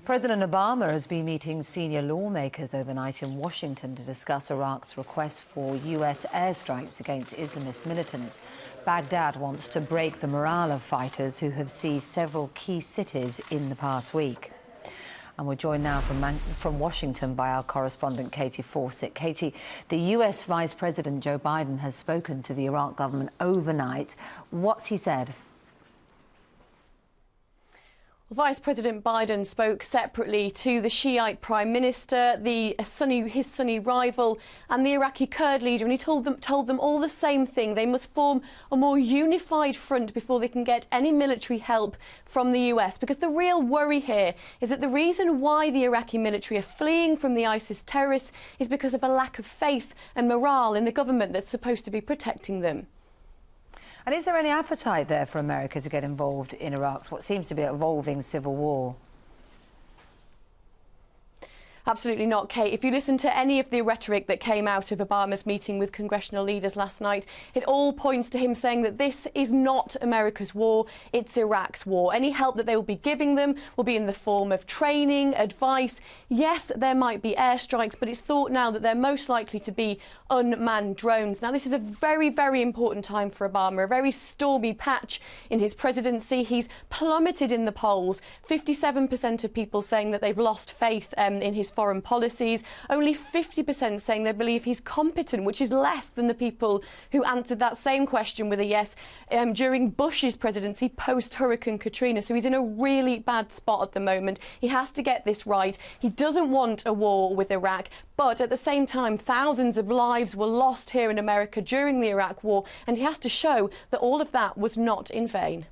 President Obama has been meeting senior lawmakers overnight in Washington to discuss Iraq's request for US airstrikes against Islamist militants. Baghdad wants to break the morale of fighters who have seized several key cities in the past week. And we're joined now from Washington by our correspondent, Katie Fawcett. Katie, the US Vice President Joe Biden has spoken to the Iraq government overnight. What's he said? Vice President Biden spoke separately to the Shiite Prime Minister, his Sunni rival and the Iraqi Kurd leader, and he told them all the same thing. They must form a more unified front before they can get any military help from the US, because the real worry here is that the reason why the Iraqi military are fleeing from the ISIS terrorists is because of a lack of faith and morale in the government that's supposed to be protecting them. And is there any appetite there for America to get involved in Iraq's what seems to be an evolving civil war? Absolutely not, Kate. If you listen to any of the rhetoric that came out of Obama's meeting with congressional leaders last night, it all points to him saying that this is not America's war, it's Iraq's war. Any help that they will be giving them will be in the form of training, advice. Yes, there might be airstrikes, but it's thought now that they're most likely to be unmanned drones. Now, this is a very, very important time for Obama, a very stormy patch in his presidency. He's plummeted in the polls. 57% of people saying that they've lost faith in his foreign policies, only 50% saying they believe he's competent, which is less than the people who answered that same question with a yes during Bush's presidency post Hurricane Katrina. So he's in a really bad spot at the moment. He has to get this right. He doesn't want a war with Iraq, but at the same time, thousands of lives were lost here in America during the Iraq war, and he has to show that all of that was not in vain.